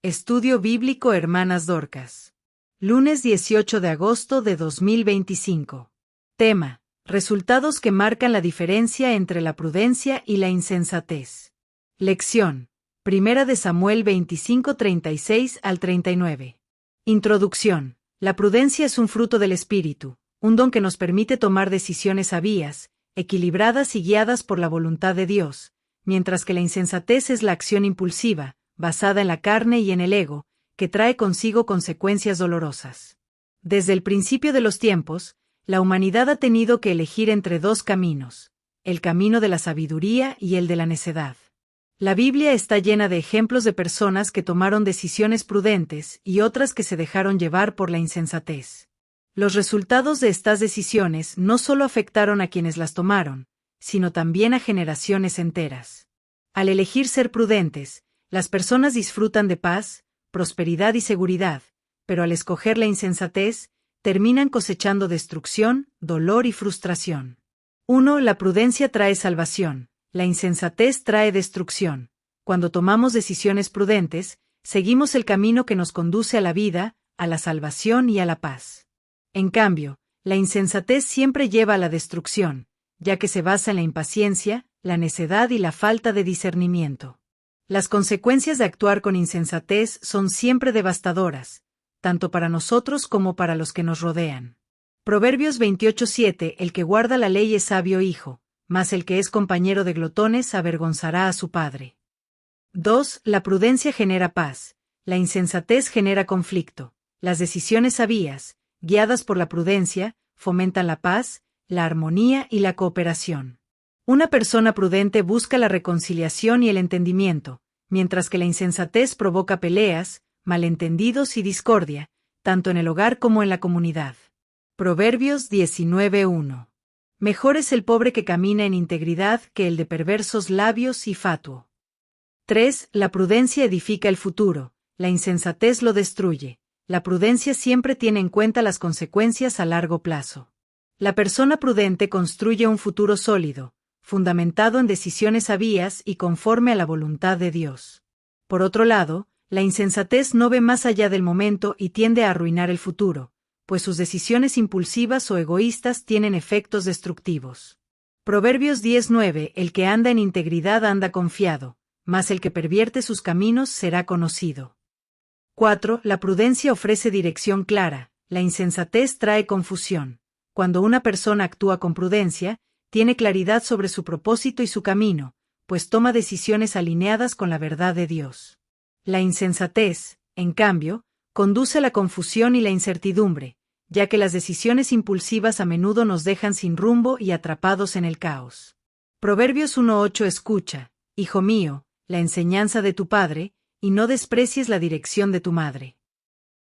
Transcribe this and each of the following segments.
Estudio Bíblico Hermanas Dorcas. Lunes 18 de agosto de 2025. Tema: resultados que marcan la diferencia entre la prudencia y la insensatez. Lección: 1 de Samuel 25:36 al 39. Introducción: la prudencia es un fruto del Espíritu, un don que nos permite tomar decisiones sabias, equilibradas y guiadas por la voluntad de Dios, mientras que la insensatez es la acción impulsiva, basada en la carne y en el ego, que trae consigo consecuencias dolorosas. Desde el principio de los tiempos, la humanidad ha tenido que elegir entre dos caminos: el camino de la sabiduría y el de la necedad. La Biblia está llena de ejemplos de personas que tomaron decisiones prudentes y otras que se dejaron llevar por la insensatez. Los resultados de estas decisiones no solo afectaron a quienes las tomaron, sino también a generaciones enteras. Al elegir ser prudentes, las personas disfrutan de paz, prosperidad y seguridad, pero al escoger la insensatez, terminan cosechando destrucción, dolor y frustración. 1. La prudencia trae salvación, la insensatez trae destrucción. Cuando tomamos decisiones prudentes, seguimos el camino que nos conduce a la vida, a la salvación y a la paz. En cambio, la insensatez siempre lleva a la destrucción, ya que se basa en la impaciencia, la necedad y la falta de discernimiento. Las consecuencias de actuar con insensatez son siempre devastadoras, tanto para nosotros como para los que nos rodean. Proverbios 28:7: el que guarda la ley es sabio hijo, mas el que es compañero de glotones avergonzará a su padre. 2. La prudencia genera paz, la insensatez genera conflicto. Las decisiones sabias, guiadas por la prudencia, fomentan la paz, la armonía y la cooperación. Una persona prudente busca la reconciliación y el entendimiento, mientras que la insensatez provoca peleas, malentendidos y discordia, tanto en el hogar como en la comunidad. Proverbios 19:1. Mejor es el pobre que camina en integridad que el de perversos labios y fatuo. 3. La prudencia edifica el futuro, la insensatez lo destruye. La prudencia siempre tiene en cuenta las consecuencias a largo plazo. La persona prudente construye un futuro sólido, fundamentado en decisiones sabias y conforme a la voluntad de Dios. Por otro lado, la insensatez no ve más allá del momento y tiende a arruinar el futuro, pues sus decisiones impulsivas o egoístas tienen efectos destructivos. Proverbios 10:9: el que anda en integridad anda confiado, mas el que pervierte sus caminos será conocido. 4. La prudencia ofrece dirección clara, la insensatez trae confusión. Cuando una persona actúa con prudencia, tiene claridad sobre su propósito y su camino, pues toma decisiones alineadas con la verdad de Dios. La insensatez, en cambio, conduce a la confusión y la incertidumbre, ya que las decisiones impulsivas a menudo nos dejan sin rumbo y atrapados en el caos. Proverbios 1:8: escucha, hijo mío, la enseñanza de tu padre, y no desprecies la dirección de tu madre.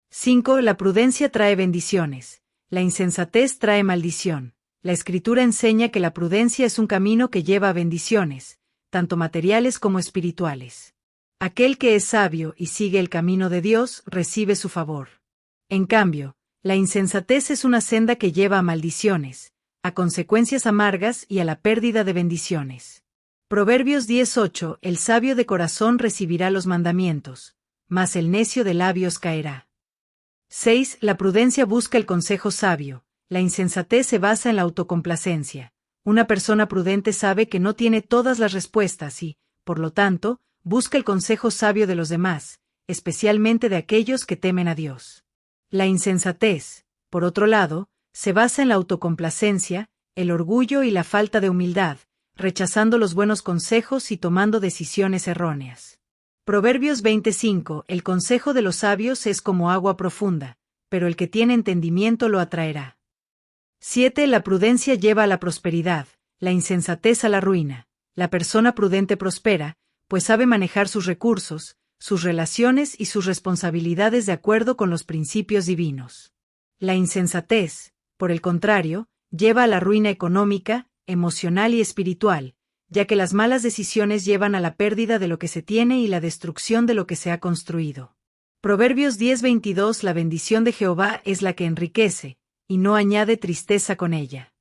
5. La prudencia trae bendiciones, la insensatez trae maldición. La Escritura enseña que la prudencia es un camino que lleva a bendiciones, tanto materiales como espirituales. Aquel que es sabio y sigue el camino de Dios recibe su favor. En cambio, la insensatez es una senda que lleva a maldiciones, a consecuencias amargas y a la pérdida de bendiciones. Proverbios 10:8: el sabio de corazón recibirá los mandamientos, mas el necio de labios caerá. 6. La prudencia busca el consejo sabio, la insensatez se basa en la autocomplacencia. Una persona prudente sabe que no tiene todas las respuestas y, por lo tanto, busca el consejo sabio de los demás, especialmente de aquellos que temen a Dios. La insensatez, por otro lado, se basa en la autocomplacencia, el orgullo y la falta de humildad, rechazando los buenos consejos y tomando decisiones erróneas. Proverbios 25: el consejo de los sabios es como agua profunda, pero el que tiene entendimiento lo atraerá. 7. La prudencia lleva a la prosperidad, la insensatez a la ruina. La persona prudente prospera, pues sabe manejar sus recursos, sus relaciones y sus responsabilidades de acuerdo con los principios divinos. La insensatez, por el contrario, lleva a la ruina económica, emocional y espiritual, ya que las malas decisiones llevan a la pérdida de lo que se tiene y la destrucción de lo que se ha construido. Proverbios 10:22: la bendición de Jehová es la que enriquece, y no añade tristeza con ella.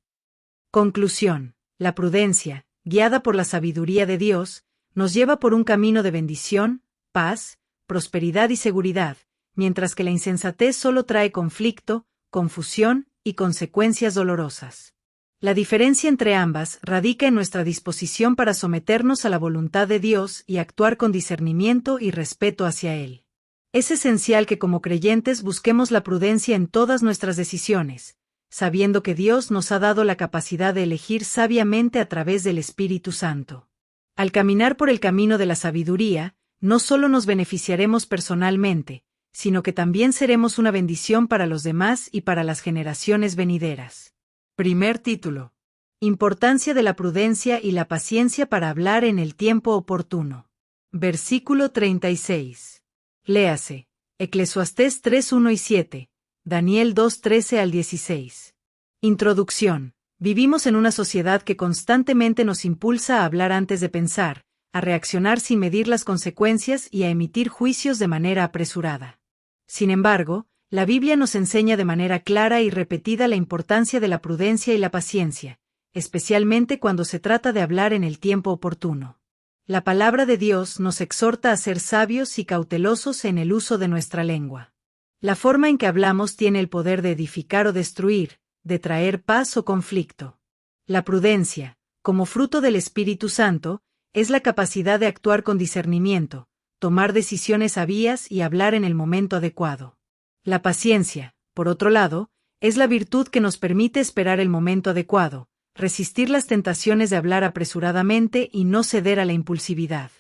Conclusión: la prudencia, guiada por la sabiduría de Dios, nos lleva por un camino de bendición, paz, prosperidad y seguridad, mientras que la insensatez solo trae conflicto, confusión y consecuencias dolorosas. La diferencia entre ambas radica en nuestra disposición para someternos a la voluntad de Dios y actuar con discernimiento y respeto hacia Él. Es esencial que como creyentes busquemos la prudencia en todas nuestras decisiones, sabiendo que Dios nos ha dado la capacidad de elegir sabiamente a través del Espíritu Santo. Al caminar por el camino de la sabiduría, no solo nos beneficiaremos personalmente, sino que también seremos una bendición para los demás y para las generaciones venideras. Primer título. Importancia de la prudencia y la paciencia para hablar en el tiempo oportuno. Versículo 36. Léase. Eclesiastés 3:1 y 7. Daniel 2:13 al 16. Introducción. Vivimos en una sociedad que constantemente nos impulsa a hablar antes de pensar, a reaccionar sin medir las consecuencias y a emitir juicios de manera apresurada. Sin embargo, la Biblia nos enseña de manera clara y repetida la importancia de la prudencia y la paciencia, especialmente cuando se trata de hablar en el tiempo oportuno. La palabra de Dios nos exhorta a ser sabios y cautelosos en el uso de nuestra lengua. La forma en que hablamos tiene el poder de edificar o destruir, de traer paz o conflicto. La prudencia, como fruto del Espíritu Santo, es la capacidad de actuar con discernimiento, tomar decisiones sabias y hablar en el momento adecuado. La paciencia, por otro lado, es la virtud que nos permite esperar el momento adecuado, resistir las tentaciones de hablar apresuradamente y no ceder a la impulsividad.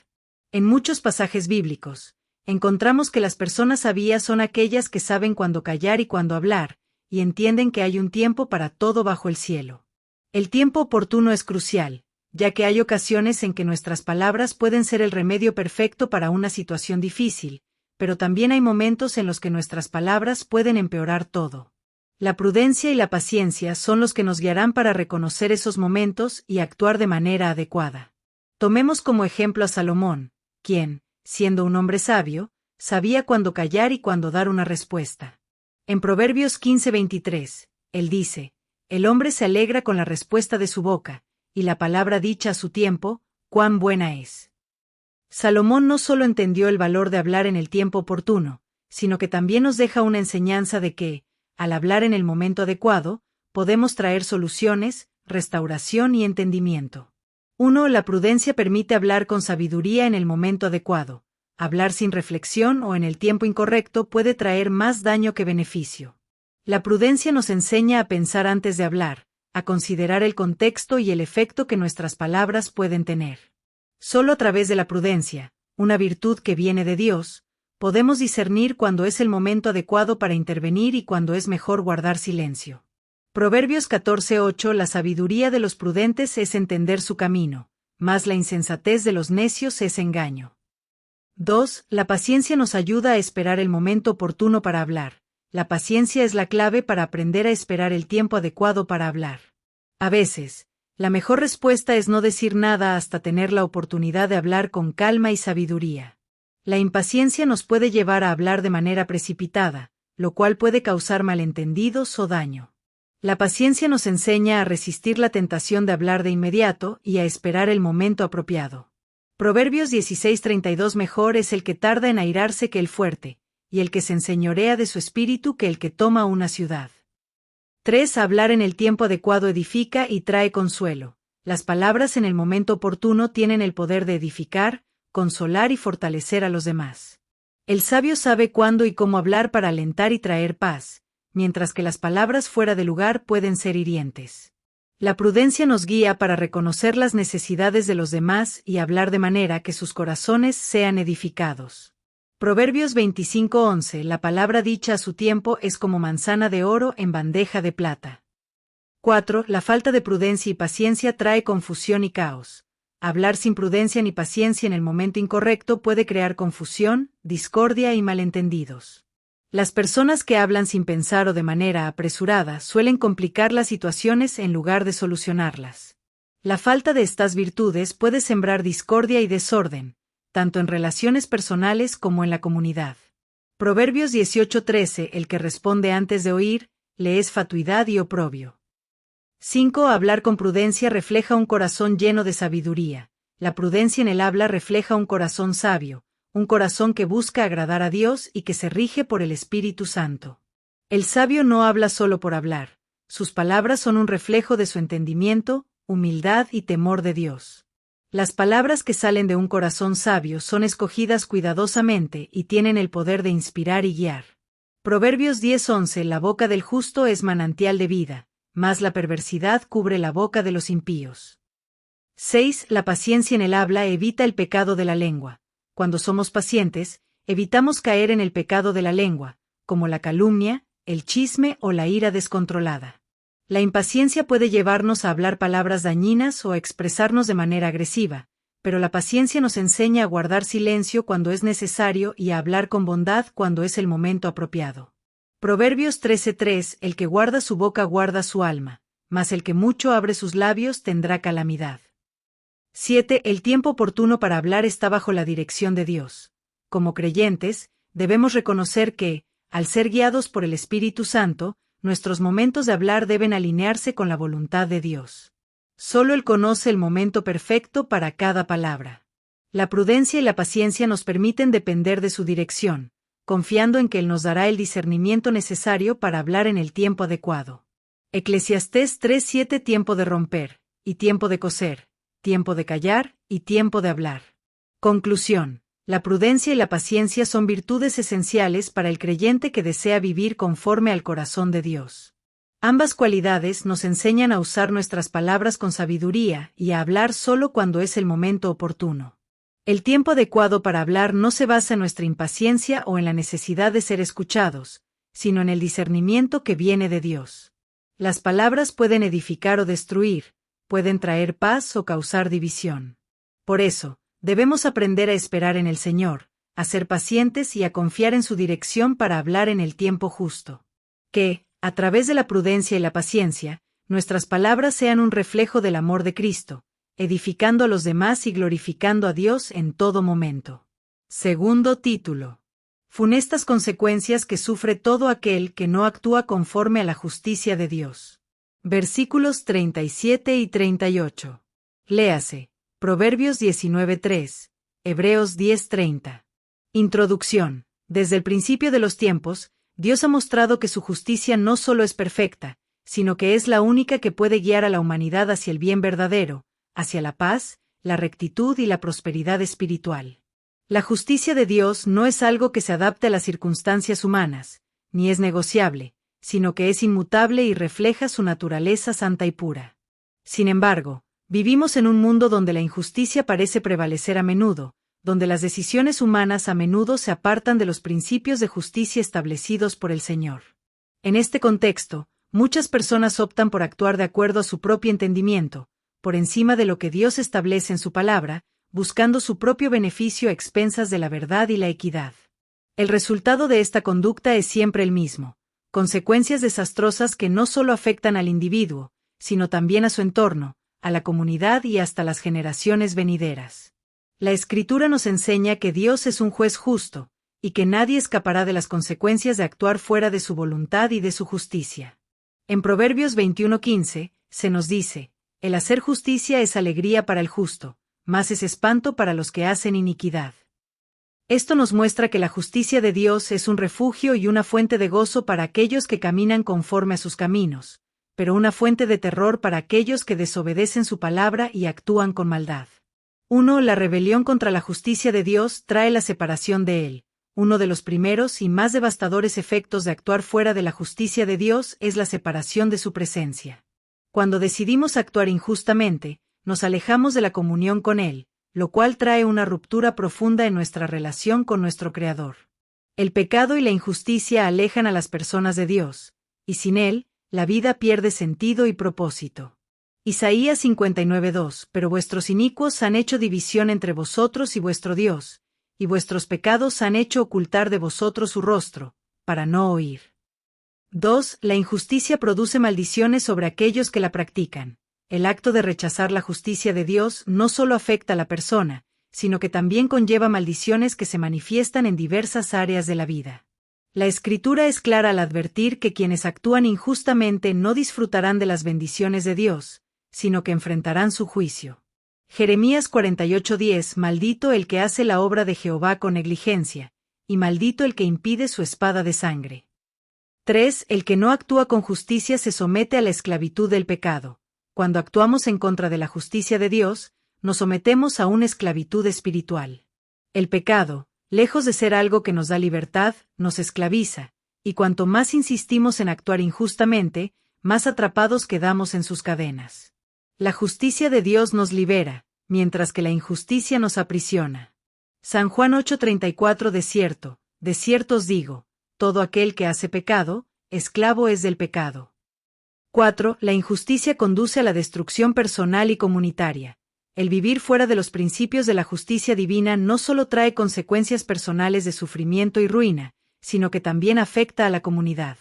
En muchos pasajes bíblicos, encontramos que las personas sabias son aquellas que saben cuándo callar y cuándo hablar, y entienden que hay un tiempo para todo bajo el cielo. El tiempo oportuno es crucial, ya que hay ocasiones en que nuestras palabras pueden ser el remedio perfecto para una situación difícil, pero también hay momentos en los que nuestras palabras pueden empeorar todo. La prudencia y la paciencia son los que nos guiarán para reconocer esos momentos y actuar de manera adecuada. Tomemos como ejemplo a Salomón, quien, siendo un hombre sabio, sabía cuándo callar y cuándo dar una respuesta. En Proverbios 15:23, él dice, «El hombre se alegra con la respuesta de su boca, y la palabra dicha a su tiempo, cuán buena es». Salomón no solo entendió el valor de hablar en el tiempo oportuno, sino que también nos deja una enseñanza de que, al hablar en el momento adecuado, podemos traer soluciones, restauración y entendimiento. 1. La prudencia permite hablar con sabiduría en el momento adecuado. Hablar sin reflexión o en el tiempo incorrecto puede traer más daño que beneficio. La prudencia nos enseña a pensar antes de hablar, a considerar el contexto y el efecto que nuestras palabras pueden tener. Solo a través de la prudencia, una virtud que viene de Dios, podemos discernir cuándo es el momento adecuado para intervenir y cuándo es mejor guardar silencio. Proverbios 14:8. La sabiduría de los prudentes es entender su camino, mas la insensatez de los necios es engaño. 2. La paciencia nos ayuda a esperar el momento oportuno para hablar. La paciencia es la clave para aprender a esperar el tiempo adecuado para hablar. A veces, la mejor respuesta es no decir nada hasta tener la oportunidad de hablar con calma y sabiduría. La impaciencia nos puede llevar a hablar de manera precipitada, lo cual puede causar malentendidos o daño. La paciencia nos enseña a resistir la tentación de hablar de inmediato y a esperar el momento apropiado. Proverbios 16:32. Mejor es el que tarda en airarse que el fuerte, y el que se enseñorea de su espíritu que el que toma una ciudad. 3. Hablar en el tiempo adecuado edifica y trae consuelo. Las palabras en el momento oportuno tienen el poder de edificar, consolar y fortalecer a los demás. El sabio sabe cuándo y cómo hablar para alentar y traer paz, mientras que las palabras fuera de lugar pueden ser hirientes. La prudencia nos guía para reconocer las necesidades de los demás y hablar de manera que sus corazones sean edificados. Proverbios 25:11. La palabra dicha a su tiempo es como manzana de oro en bandeja de plata. 4. La falta de prudencia y paciencia trae confusión y caos. Hablar sin prudencia ni paciencia en el momento incorrecto puede crear confusión, discordia y malentendidos. Las personas que hablan sin pensar o de manera apresurada suelen complicar las situaciones en lugar de solucionarlas. La falta de estas virtudes puede sembrar discordia y desorden, tanto en relaciones personales como en la comunidad. Proverbios 18:13. El que responde antes de oír, le es fatuidad y oprobio. 5. Hablar con prudencia refleja un corazón lleno de sabiduría. La prudencia en el habla refleja un corazón sabio, un corazón que busca agradar a Dios y que se rige por el Espíritu Santo. El sabio no habla solo por hablar, sus palabras son un reflejo de su entendimiento, humildad y temor de Dios. Las palabras que salen de un corazón sabio son escogidas cuidadosamente y tienen el poder de inspirar y guiar. Proverbios 10:11 La boca del justo es manantial de vida, mas la perversidad cubre la boca de los impíos. 6. La paciencia en el habla evita el pecado de la lengua. Cuando somos pacientes, evitamos caer en el pecado de la lengua, como la calumnia, el chisme o la ira descontrolada. La impaciencia puede llevarnos a hablar palabras dañinas o a expresarnos de manera agresiva, pero la paciencia nos enseña a guardar silencio cuando es necesario y a hablar con bondad cuando es el momento apropiado. Proverbios 13:3 El que guarda su boca guarda su alma, mas el que mucho abre sus labios tendrá calamidad. 7. El tiempo oportuno para hablar está bajo la dirección de Dios. Como creyentes, debemos reconocer que, al ser guiados por el Espíritu Santo, nuestros momentos de hablar deben alinearse con la voluntad de Dios. Solo Él conoce el momento perfecto para cada palabra. La prudencia y la paciencia nos permiten depender de su dirección, confiando en que Él nos dará el discernimiento necesario para hablar en el tiempo adecuado. Eclesiastés 3:7 Tiempo de romper, y tiempo de coser, tiempo de callar, y tiempo de hablar. Conclusión. La prudencia y la paciencia son virtudes esenciales para el creyente que desea vivir conforme al corazón de Dios. Ambas cualidades nos enseñan a usar nuestras palabras con sabiduría y a hablar solo cuando es el momento oportuno. El tiempo adecuado para hablar no se basa en nuestra impaciencia o en la necesidad de ser escuchados, sino en el discernimiento que viene de Dios. Las palabras pueden edificar o destruir, pueden traer paz o causar división. Por eso, debemos aprender a esperar en el Señor, a ser pacientes y a confiar en su dirección para hablar en el tiempo justo. Que, a través de la prudencia y la paciencia, nuestras palabras sean un reflejo del amor de Cristo, edificando a los demás y glorificando a Dios en todo momento. Segundo título. Funestas consecuencias que sufre todo aquel que no actúa conforme a la justicia de Dios. Versículos 37 y 38. Léase. Proverbios 19:3, Hebreos 10:30. Introducción. Desde el principio de los tiempos, Dios ha mostrado que su justicia no solo es perfecta, sino que es la única que puede guiar a la humanidad hacia el bien verdadero, hacia la paz, la rectitud y la prosperidad espiritual. La justicia de Dios no es algo que se adapte a las circunstancias humanas, ni es negociable, sino que es inmutable y refleja su naturaleza santa y pura. Sin embargo, vivimos en un mundo donde la injusticia parece prevalecer a menudo, donde las decisiones humanas a menudo se apartan de los principios de justicia establecidos por el Señor. En este contexto, muchas personas optan por actuar de acuerdo a su propio entendimiento, por encima de lo que Dios establece en su palabra, buscando su propio beneficio a expensas de la verdad y la equidad. El resultado de esta conducta es siempre el mismo: consecuencias desastrosas que no solo afectan al individuo, sino también a su entorno, a la comunidad y hasta las generaciones venideras. La Escritura nos enseña que Dios es un juez justo, y que nadie escapará de las consecuencias de actuar fuera de su voluntad y de su justicia. En Proverbios 21:15, se nos dice: el hacer justicia es alegría para el justo, mas es espanto para los que hacen iniquidad. Esto nos muestra que la justicia de Dios es un refugio y una fuente de gozo para aquellos que caminan conforme a sus caminos, pero una fuente de terror para aquellos que desobedecen su palabra y actúan con maldad. 1. La rebelión contra la justicia de Dios trae la separación de Él. Uno de los primeros y más devastadores efectos de actuar fuera de la justicia de Dios es la separación de su presencia. Cuando decidimos actuar injustamente, nos alejamos de la comunión con Él, lo cual trae una ruptura profunda en nuestra relación con nuestro Creador. El pecado y la injusticia alejan a las personas de Dios, y sin Él, la vida pierde sentido y propósito. Isaías 59:2 Pero vuestros inicuos han hecho división entre vosotros y vuestro Dios, y vuestros pecados han hecho ocultar de vosotros su rostro, para no oír. 2. La injusticia produce maldiciones sobre aquellos que la practican. El acto de rechazar la justicia de Dios no solo afecta a la persona, sino que también conlleva maldiciones que se manifiestan en diversas áreas de la vida. La Escritura es clara al advertir que quienes actúan injustamente no disfrutarán de las bendiciones de Dios, sino que enfrentarán su juicio. Jeremías 48:10 Maldito el que hace la obra de Jehová con negligencia, y maldito el que impide su espada de sangre. 3. El que no actúa con justicia se somete a la esclavitud del pecado. Cuando actuamos en contra de la justicia de Dios, nos sometemos a una esclavitud espiritual. El pecado, lejos de ser algo que nos da libertad, nos esclaviza, y cuanto más insistimos en actuar injustamente, más atrapados quedamos en sus cadenas. La justicia de Dios nos libera, mientras que la injusticia nos aprisiona. San Juan 8:34 De cierto os digo, todo aquel que hace pecado, esclavo es del pecado. 4. La injusticia conduce a la destrucción personal y comunitaria. El vivir fuera de los principios de la justicia divina no solo trae consecuencias personales de sufrimiento y ruina, sino que también afecta a la comunidad.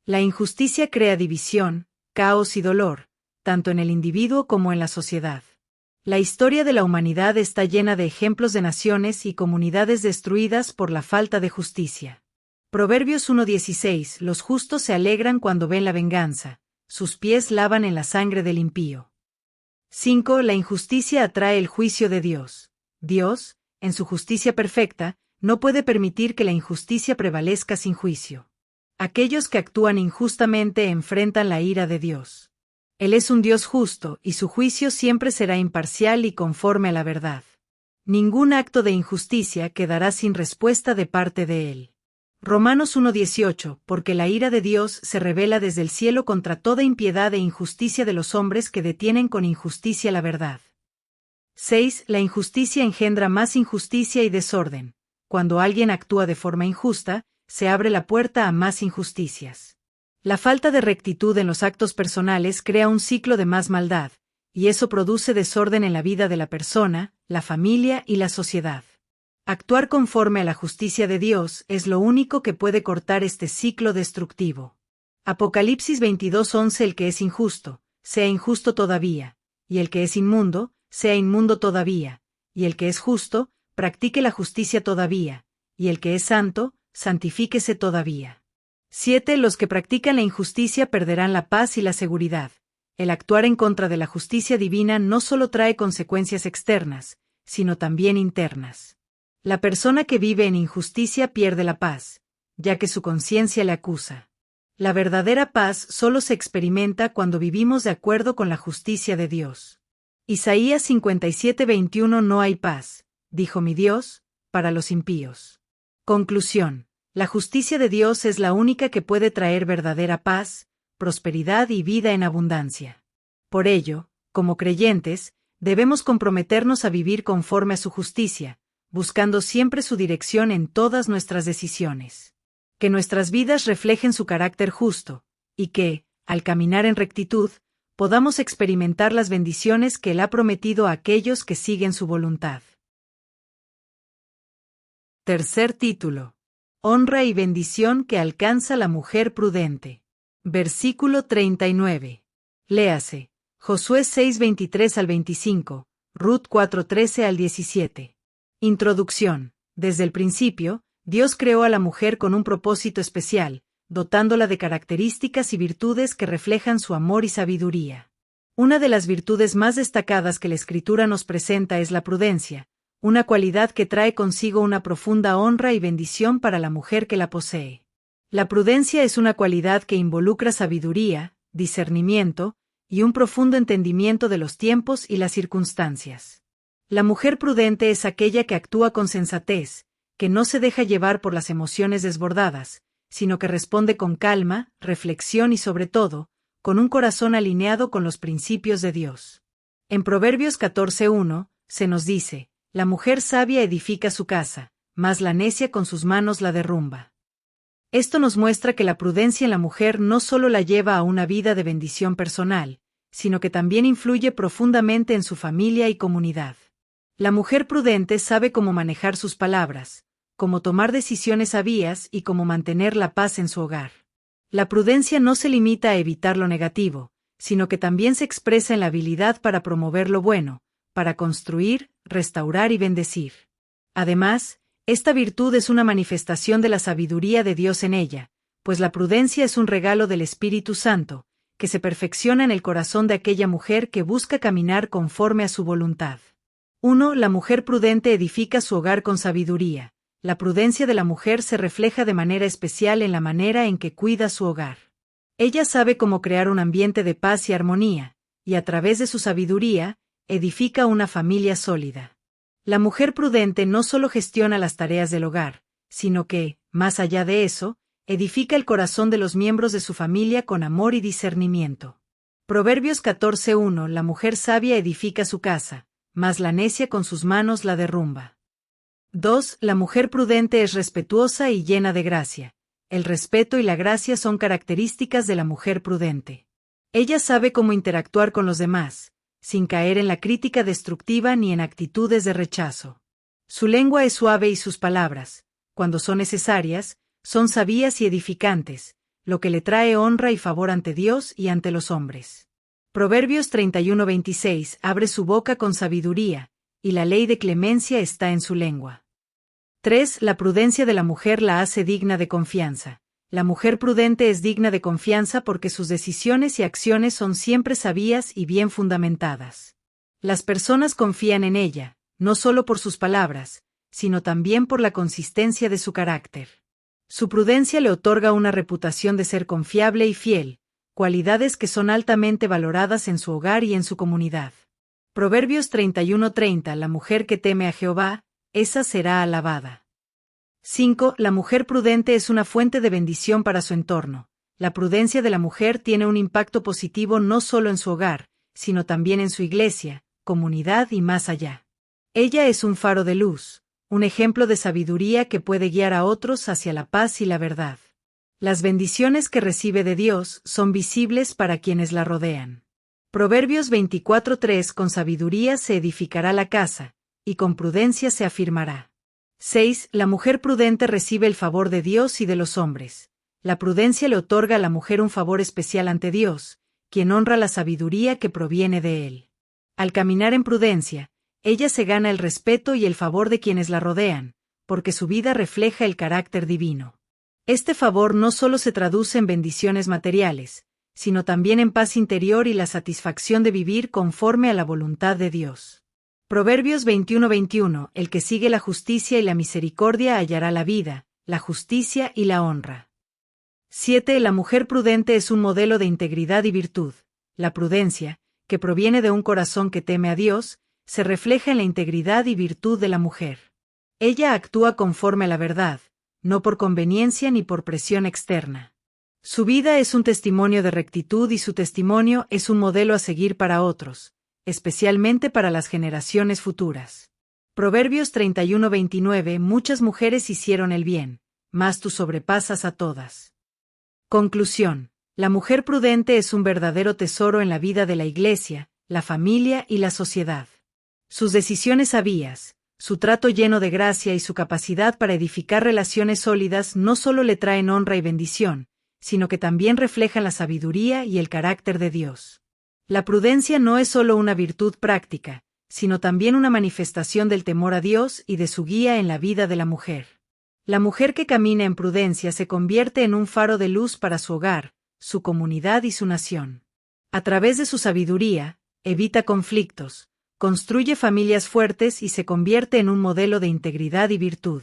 La injusticia crea división, caos y dolor, tanto en el individuo como en la sociedad. La historia de la humanidad está llena de ejemplos de naciones y comunidades destruidas por la falta de justicia. Proverbios 1:16 Los justos se alegran cuando ven la venganza, sus pies lavan en la sangre del impío. 5. La injusticia atrae el juicio de Dios. Dios, en su justicia perfecta, no puede permitir que la injusticia prevalezca sin juicio. Aquellos que actúan injustamente enfrentan la ira de Dios. Él es un Dios justo, y su juicio siempre será imparcial y conforme a la verdad. Ningún acto de injusticia quedará sin respuesta de parte de Él. Romanos 1:18 Porque la ira de Dios se revela desde el cielo contra toda impiedad e injusticia de los hombres que detienen con injusticia la verdad. 6. La injusticia engendra más injusticia y desorden. Cuando alguien actúa de forma injusta, se abre la puerta a más injusticias. La falta de rectitud en los actos personales crea un ciclo de más maldad, y eso produce desorden en la vida de la persona, la familia y la sociedad. Actuar conforme a la justicia de Dios es lo único que puede cortar este ciclo destructivo. Apocalipsis 22:11 El que es injusto, sea injusto todavía, y el que es inmundo, sea inmundo todavía, y el que es justo, practique la justicia todavía, y el que es santo, santifíquese todavía. 7. Los que practican la injusticia perderán la paz y la seguridad. El actuar en contra de la justicia divina no solo trae consecuencias externas, sino también internas. La persona que vive en injusticia pierde la paz, ya que su conciencia le acusa. La verdadera paz solo se experimenta cuando vivimos de acuerdo con la justicia de Dios. Isaías 57:21 No hay paz, dijo mi Dios, para los impíos. Conclusión. La justicia de Dios es la única que puede traer verdadera paz, prosperidad y vida en abundancia. Por ello, como creyentes, debemos comprometernos a vivir conforme a su justicia, buscando siempre su dirección en todas nuestras decisiones. Que nuestras vidas reflejen su carácter justo, y que, al caminar en rectitud, podamos experimentar las bendiciones que Él ha prometido a aquellos que siguen su voluntad. Tercer título. Honra y bendición que alcanza la mujer prudente. Versículo 39. Léase. Josué 6:23-25, Ruth 4:13-17. Introducción. Desde el principio, Dios creó a la mujer con un propósito especial, dotándola de características y virtudes que reflejan su amor y sabiduría. Una de las virtudes más destacadas que la Escritura nos presenta es la prudencia, una cualidad que trae consigo una profunda honra y bendición para la mujer que la posee. La prudencia es una cualidad que involucra sabiduría, discernimiento, y un profundo entendimiento de los tiempos y las circunstancias. La mujer prudente es aquella que actúa con sensatez, que no se deja llevar por las emociones desbordadas, sino que responde con calma, reflexión y sobre todo, con un corazón alineado con los principios de Dios. En Proverbios 14:1, se nos dice, la mujer sabia edifica su casa, mas la necia con sus manos la derrumba. Esto nos muestra que la prudencia en la mujer no solo la lleva a una vida de bendición personal, sino que también influye profundamente en su familia y comunidad. La mujer prudente sabe cómo manejar sus palabras, cómo tomar decisiones sabias y cómo mantener la paz en su hogar. La prudencia no se limita a evitar lo negativo, sino que también se expresa en la habilidad para promover lo bueno, para construir, restaurar y bendecir. Además, esta virtud es una manifestación de la sabiduría de Dios en ella, pues la prudencia es un regalo del Espíritu Santo, que se perfecciona en el corazón de aquella mujer que busca caminar conforme a su voluntad. 1. La mujer prudente edifica su hogar con sabiduría. La prudencia de la mujer se refleja de manera especial en la manera en que cuida su hogar. Ella sabe cómo crear un ambiente de paz y armonía, y a través de su sabiduría, edifica una familia sólida. La mujer prudente no solo gestiona las tareas del hogar, sino que, más allá de eso, edifica el corazón de los miembros de su familia con amor y discernimiento. Proverbios 14:1 La mujer sabia edifica su casa, mas la necia con sus manos la derrumba. 2. La mujer prudente es respetuosa y llena de gracia. El respeto y la gracia son características de la mujer prudente. Ella sabe cómo interactuar con los demás, sin caer en la crítica destructiva ni en actitudes de rechazo. Su lengua es suave y sus palabras, cuando son necesarias, son sabias y edificantes, lo que le trae honra y favor ante Dios y ante los hombres. Proverbios 31:26 Abre su boca con sabiduría, y la ley de clemencia está en su lengua. 3. La prudencia de la mujer la hace digna de confianza. La mujer prudente es digna de confianza porque sus decisiones y acciones son siempre sabias y bien fundamentadas. Las personas confían en ella, no solo por sus palabras, sino también por la consistencia de su carácter. Su prudencia le otorga una reputación de ser confiable y fiel, cualidades que son altamente valoradas en su hogar y en su comunidad. Proverbios 31:30 La mujer que teme a Jehová, esa será alabada. 5. La mujer prudente es una fuente de bendición para su entorno. La prudencia de la mujer tiene un impacto positivo no solo en su hogar, sino también en su iglesia, comunidad y más allá. Ella es un faro de luz, un ejemplo de sabiduría que puede guiar a otros hacia la paz y la verdad. Las bendiciones que recibe de Dios son visibles para quienes la rodean. Proverbios 24:3 Con sabiduría se edificará la casa, y con prudencia se afirmará. 6. La mujer prudente recibe el favor de Dios y de los hombres. La prudencia le otorga a la mujer un favor especial ante Dios, quien honra la sabiduría que proviene de Él. Al caminar en prudencia, ella se gana el respeto y el favor de quienes la rodean, porque su vida refleja el carácter divino. Este favor no solo se traduce en bendiciones materiales, sino también en paz interior y la satisfacción de vivir conforme a la voluntad de Dios. Proverbios 21:21 El que sigue la justicia y la misericordia hallará la vida, la justicia y la honra. 7. La mujer prudente es un modelo de integridad y virtud. La prudencia, que proviene de un corazón que teme a Dios, se refleja en la integridad y virtud de la mujer. Ella actúa conforme a la verdad, no por conveniencia ni por presión externa. Su vida es un testimonio de rectitud y su testimonio es un modelo a seguir para otros, especialmente para las generaciones futuras. Proverbios 31:29 Muchas mujeres hicieron el bien, mas tú sobrepasas a todas. Conclusión. La mujer prudente es un verdadero tesoro en la vida de la iglesia, la familia y la sociedad. Sus decisiones sabias, su trato lleno de gracia y su capacidad para edificar relaciones sólidas no solo le traen honra y bendición, sino que también reflejan la sabiduría y el carácter de Dios. La prudencia no es solo una virtud práctica, sino también una manifestación del temor a Dios y de su guía en la vida de la mujer. La mujer que camina en prudencia se convierte en un faro de luz para su hogar, su comunidad y su nación. A través de su sabiduría, evita conflictos, construye familias fuertes y se convierte en un modelo de integridad y virtud.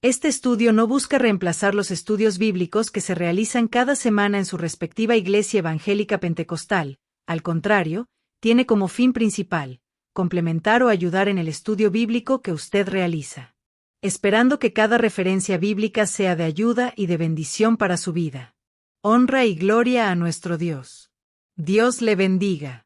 Este estudio no busca reemplazar los estudios bíblicos que se realizan cada semana en su respectiva iglesia evangélica pentecostal, al contrario, tiene como fin principal, complementar o ayudar en el estudio bíblico que usted realiza. Esperando que cada referencia bíblica sea de ayuda y de bendición para su vida. Honra y gloria a nuestro Dios. Dios le bendiga.